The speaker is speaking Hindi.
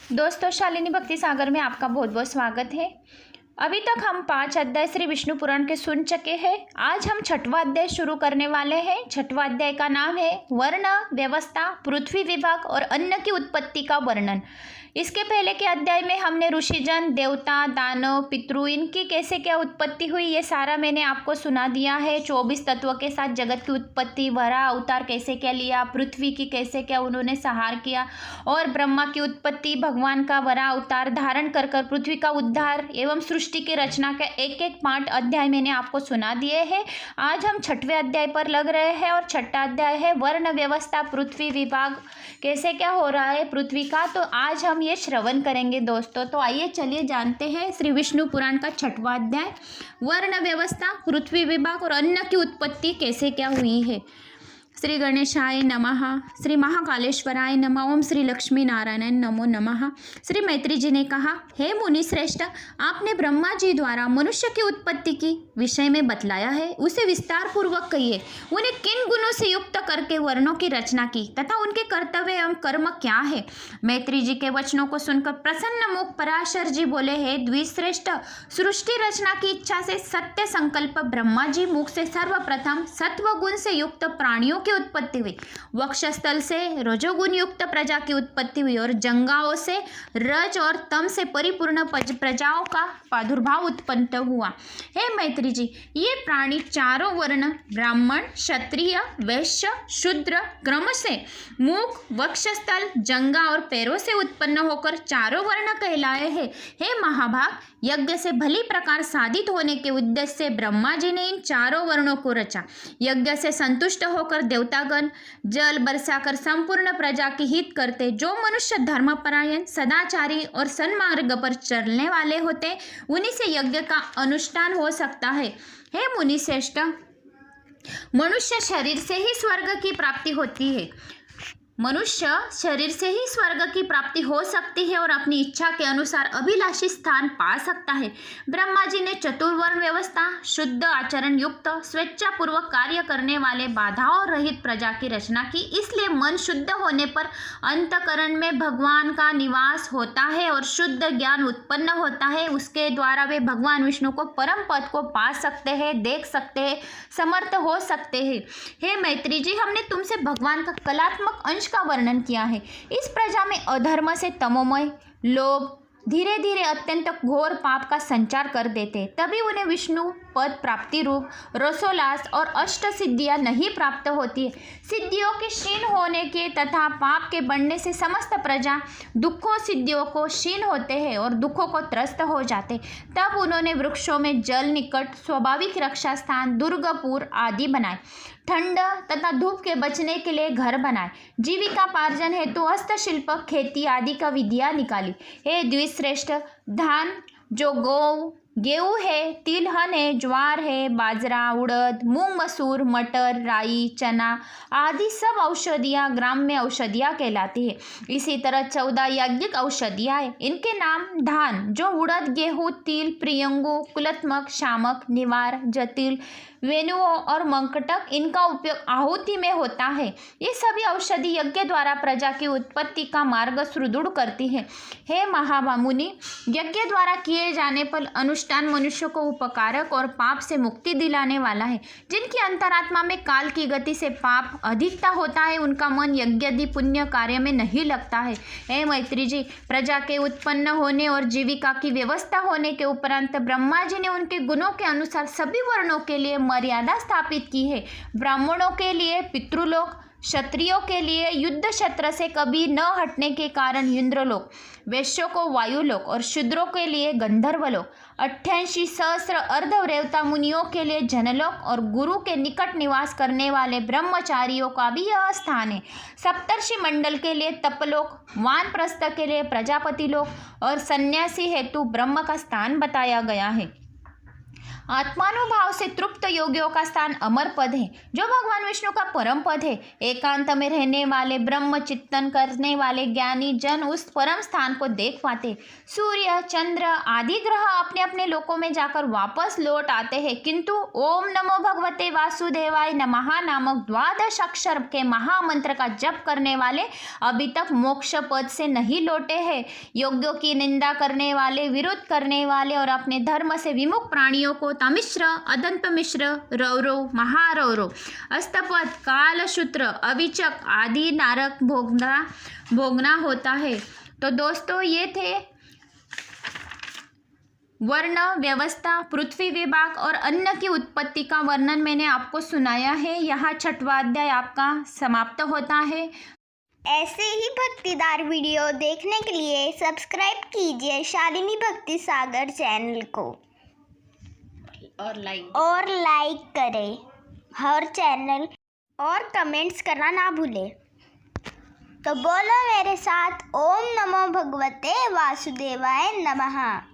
दोस्तों, शालिनी भक्ति सागर में आपका बहुत बहुत स्वागत है। अभी तक हम 5 अध्याय श्री विष्णु पुराण के सुन चुके हैं। आज हम 6वां अध्याय शुरू करने वाले हैं। 6वां अध्याय का नाम है वर्ण व्यवस्था, पृथ्वी विभाग और अन्न की उत्पत्ति का वर्णन। इसके पहले के अध्याय में हमने ऋषिजन, देवता, दानव, पितृ, इनकी कैसे क्या उत्पत्ति हुई ये सारा मैंने आपको सुना दिया है। 24 तत्वों के साथ जगत की उत्पत्ति, वराह अवतार कैसे क्या लिया, पृथ्वी की कैसे क्या उन्होंने संहार किया और ब्रह्मा की उत्पत्ति, भगवान का वराह अवतार धारण कर पृथ्वी का उद्धार एवं सृष्टि की रचना का एक एक पाठ अध्याय मैंने आपको सुना दिए हैं। आज हम 6वें अध्याय पर लग रहे हैं और 6वां अध्याय है वर्ण व्यवस्था, पृथ्वी विभाग कैसे क्या हो रहा है पृथ्वी का। तो आज हम ये श्रवण करेंगे दोस्तों। तो आइए चलिए जानते हैं श्री विष्णु पुराण का 6वां अध्याय वर्ण व्यवस्था, पृथ्वी विभाग और अन्न की उत्पत्ति कैसे क्या हुई है। श्री गणेशाय नमः, श्री महाकालेश्वराय नमः, ओम श्री लक्ष्मी नारायण नमो नमः। श्री मैत्री जी ने कहा, हे मुनि श्रेष्ठ, आपने ब्रह्मा जी द्वारा मनुष्य की उत्पत्ति की विषय में बतलाया है, उसे विस्तार पूर्वक कहिए। उन्हें किन गुणों से युक्त करके वर्णों की रचना की तथा उनके कर्तव्य एवं कर्म क्या है। मैत्री जी के वचनों को सुनकर प्रसन्न मुख पराशर जी बोले, हे द्विश्रेष्ठ, सृष्टि रचना की इच्छा से सत्य संकल्प ब्रह्मा जी मुख से सर्वप्रथम सत्व गुण से युक्त प्राणियों की उत्पत्ति हुई। वक्षस्थल से रजोगुण युक्त प्रजा की उत्पत्ति हुई और जंगाओं से रज और तम से परिपूर्ण प्रजाओं का प्रादुर्भाव उत्पन्न हुआ। हे मैत्री जी, ये प्राणी चारों वर्ण ब्राह्मण, क्षत्रिय, वैश्य, शूद्र क्रम से मुख, वक्षस्थल, जंगा और पैरों से उत्पन्न होकर चारों वर्ण कहलाए हैं। हे महाभाग, यज्ञ से भली प्रकार साधित होने के उद्देश्य से ब्रह्मा जी ने इन चारों वर्णों को रचा। यज्ञ से संतुष्ट होकर देवतागण जल बरसाकर संपूर्ण प्रजा की हित करते। जो मनुष्य धर्मपरायण, सदाचारी और सन्मार्ग पर चलने वाले होते, उन्हीं से यज्ञ का अनुष्ठान हो सकता है। हे मुनि श्रेष्ठ, मनुष्य शरीर से ही स्वर्ग की प्राप्ति होती है। मनुष्य शरीर से ही स्वर्ग की प्राप्ति हो सकती है और अपनी इच्छा के अनुसार अभिलाषी स्थान पा सकता है। ब्रह्मा जी ने चतुर्वर्ण व्यवस्था, शुद्ध आचरण युक्त, स्वेच्छापूर्वक कार्य करने वाले, बाधाओं रहित प्रजा की रचना की। इसलिए मन शुद्ध होने पर अंतःकरण में भगवान का निवास होता है और शुद्ध ज्ञान उत्पन्न होता है। उसके द्वारा वे भगवान विष्णु को परम पद को पा सकते हैं, देख सकते हैं, समर्थ हो सकते हैं। हे मैत्री जी, हमने तुमसे भगवान का कलात्मक अंश का वर्णन किया है। इस प्रजा में अधर्म से तमोमय लोभ धीरे धीरे अत्यंत घोर पाप का संचार कर देते, तभी उन्हें विष्णु पद प्राप्ति रूप रसोल्लास और अष्ट सिद्धियां नहीं प्राप्त होती। सिद्धियों के क्षीण होने के तथा पाप के बढ़ने से समस्त प्रजा दुखों सिद्धियों को क्षीण होते हैं और दुखों को त्रस्त हो जाते। तब उन्होंने वृक्षों में जल निकट स्वाभाविक रक्षा स्थान, दुर्गपुर आदि बनाए। ठंड तथा धूप के बचने के लिए घर बनाए। जीविका पार्जन हेतु हस्तशिल्प, खेती आदि का विधियां निकाली। हे द्विश्रेष्ठ, धान जो गेहूँ है, तिलहन है, ज्वार है, बाजरा, उड़द, मूंग, मसूर, मटर, राई, चना आदि सब औषधियाँ ग्राम्य औषधियाँ कहलाती है। इसी तरह 14 यज्ञिक औषधियाँ हैं। इनके नाम धान जो उड़द, गेहूँ, तिल, प्रियंगु, कुलत्मक, शामक, निवार, जटिल, वेणुओं और मंकटक, इनका उपयोग आहुति में होता है। ये सभी औषधि यज्ञ द्वारा प्रजा की उत्पत्ति का मार्ग सुदृढ़ करती है। हे महामुनि, यज्ञ द्वारा किए जाने पर अनुष्ठान मनुष्य को उपकारक और पाप से मुक्ति दिलाने वाला है। जिनकी अंतरात्मा में काल की गति से पाप अधिकता होता है, उनका मन यज्ञादि पुण्य कार्य में नहीं लगता है। हे मैत्री जी, प्रजा के उत्पन्न होने और जीविका की व्यवस्था होने के उपरांत ब्रह्मा जी ने उनके गुणों के अनुसार सभी वर्णों के लिए मर्यादा स्थापित की है। ब्राह्मणों के लिए पितृलोक, क्षत्रियों के लिए युद्ध क्षेत्र से कभी न हटने के कारण इंद्रलोक, वैश्यों को वायुलोक और शूद्रों के लिए गंधर्वलोक, 88 सहस्त्र अर्धदेवता मुनियों के लिए जनलोक और गुरु के निकट निवास करने वाले ब्रह्मचारियों का भी यह स्थान है। सप्तर्षि मंडल के लिए तपलोक, वानप्रस्थ के लिए प्रजापति लोक और सन्यासी हेतु ब्रह्म का स्थान बताया गया है। आत्मानुभाव से तृप्त योगियों का स्थान अमर पद है, जो भगवान विष्णु का परम पद है। एकांत में रहने वाले, ब्रह्म चिंतन करने वाले ज्ञानी जन उस परम स्थान को देख पाते। सूर्य, चंद्र आदि ग्रह अपने अपने लोकों में जाकर वापस लौट आते हैं, किंतु ओम नमो भगवते वासुदेवाय नमः नामक द्वादश अक्षर के महामंत्र का जप करने वाले अभी तक मोक्ष पद से नहीं लौटे हैं। योग्यों की निंदा करने वाले, विरोध करने वाले और अपने धर्म से विमुख प्राणियों को तमिश्र, अदंत मिश्र, रौरव, महारौरव, अस्तपद, कालशूत्र, अविचक आदि नारक भोगना होता है। तो दोस्तों ये थे वर्ण व्यवस्था, पृथ्वी विभाग और अन्न की उत्पत्ति का वर्णन मैंने आपको सुनाया है। यहाँ छठवां अध्याय आपका समाप्त होता है। ऐसे ही भक्तिदार वीडियो देखने के लिए सब्सक्राइब कीजिए शालिनी भक्ति सागर चैनल को और लाइक करें हर चैनल और कमेंट्स करना ना भूलें। तो बोलो मेरे साथ, ओम नमो भगवते वासुदेवाय नमः।